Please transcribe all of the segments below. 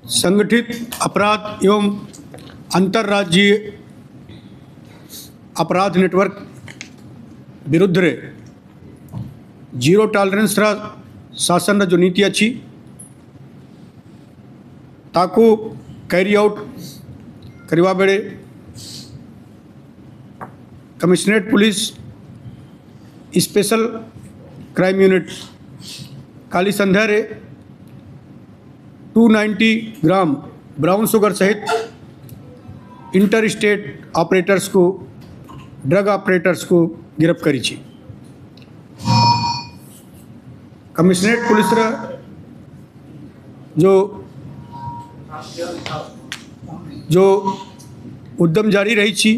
संगठित अपराध एवं अंतर्राज्यीय अपराध नेटवर्क विरुद्ध रे जीरो टॉलरेंस शासन जो नीति अच्छी ताकू कैरी आउट करवा बेड़े commissionerate police special crime unit काली संध्या रे 290 ग्राम ब्राउन शुगर सहित इंटर स्टेट ऑपरेटर्स को ड्रग ऑपरेटर्स को गिरफ्त करी छी। कमिश्नरेट पुलिस रा जो उद्यम जारी रही छी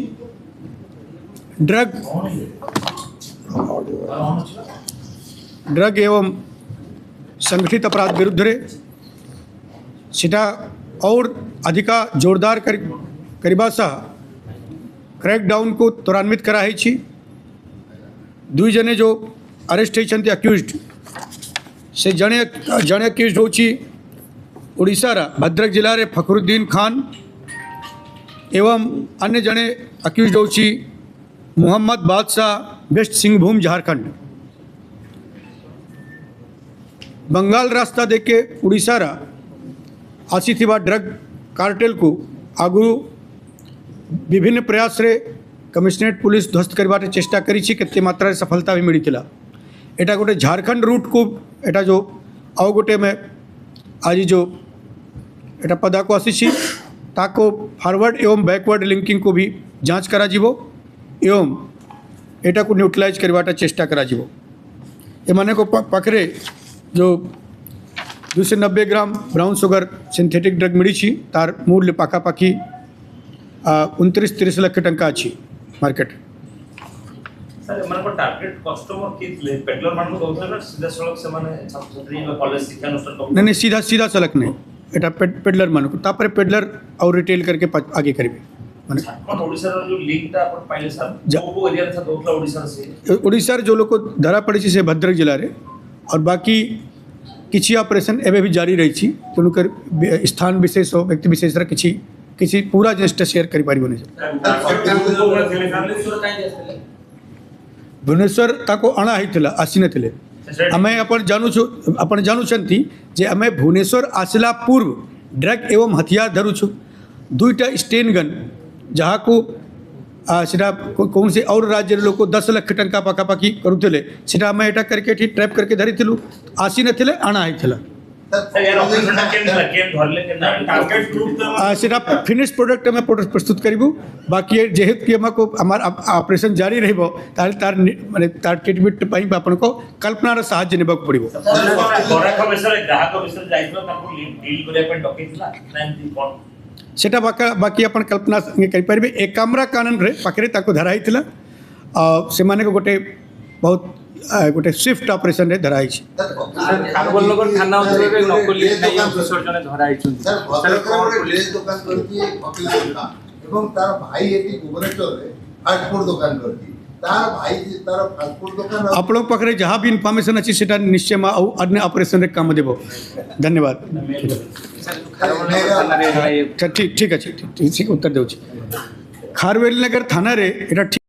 ड्रग एवं संगठित अपराध विरुद्ध रे सेटा और अधिका जोरदार करिबा सा क्रैकडाउन को त्वरान्वित कराई छी। दुई जने जो अरेस्ट होती अक्यूज्ड से जने अक्यूज्ड होची ओडिशा रा भद्रक जिला रे फखरुद्दीन खान एवं अन्य जने अक्यूज्ड होची मोहम्मद बादशाह वेस्ट सिंहभूम झारखंड। बंगाल रास्ता देके उड़ीसा रा आसी थी ड्रग कार्टेल को आगु विभिन्न प्रयास रे कमिश्नरेट पुलिस ध्वस्त करवार चेष्टा करी छी। केते मात्रा सफलता भी मिली थिला। एटा गोटे झारखंड रूट को एटा जो आउ गोटे में आज जो एटा पदा को आसी छी ताको फॉरवर्ड एवं बैकवर्ड लिंकिंग को भी जांच करा जीवो एवं एटा को न्यूट्रलाइज करवाटा चेष्टा करा जीवो। एमाने को पाखरे जो 290 gram brown sugar synthetic drug मिली छी तार मूल्य पाखापाखि 29-30 लाख टंका अच्छी मार्केट। सर मन को टारगेट कस्टमर के पेडलर मान को दोथले ना सीधा सड़क से माने छात्र छात्री कॉलेज शिक्षा अनुष्ठान नहीं सीधा सड़क नहीं एटा पेडलर मान को तापर पेडलर और रिटेल करके आगे करिवे माने मन ओडिसा रो जो लिंक ता अपन पाइले सर वो एरिया था दोथला ओडिसा से ओडिसा जो लोग को धरा पड़ी छी से भद्रक जिला रे और बाकी किसी ऑपरेशन एवं भी जारी रही थी तेणुकर स्थान विशेष हो व्यक्ति विशेष किसी पूरा जिनिसटा शेयर कर पारिबो नहीं। भुवनेश्वर ताको अणा होता आसी नथिले आमे अपन जानू छंती जे आमे भुवनेश्वर आसला पूर्व ड्रग एवं हथियार धरू छु दुईटा स्टेन गन जहाँ को सेटा कौन से और राज्य लोग 10 लाख टंका पाखापाखि करुले सेटा आम एटा करके ट्रैप करके धरी आसी नथिले अणा होता सेटा फिनिश प्रोडक्ट आम प्रस्तुत करूँ। बाकी जेहेतु कि आमको आमार ऑपरेशन जारी रहिबो तार तार माने तार ट्रीटमेंट पई आपन को कल्पनार साहाय्य नेबाक पड़िबो। सेटा बाकी अपन कल्पना करें एकाम्रा कानन रे पाखे ताको धराई थिला से माने को गोटे बहुत गोटे स्विफ्ट ऑपरेशन रे धराई छी। खारबोलनगर थाना रे नकली नहीं विसर्जन धराई छी सर भद्रक रे दुकान करती वकील दुकान एवं तार भाई एटी भुवनेश्वर रे फास्ट फूड दुकान करती तार भाई तार फास्ट फूड दुकान आप लोग पाखे जहाँ भी इनफॉर्मेशन अच्छी सेटा निश्चय में अन्य ऑपरेशन रे काम देबो। धन्यवाद। ठीक अच्छे ठीक उत्तर दे खारवेल नगर थाना रे एटा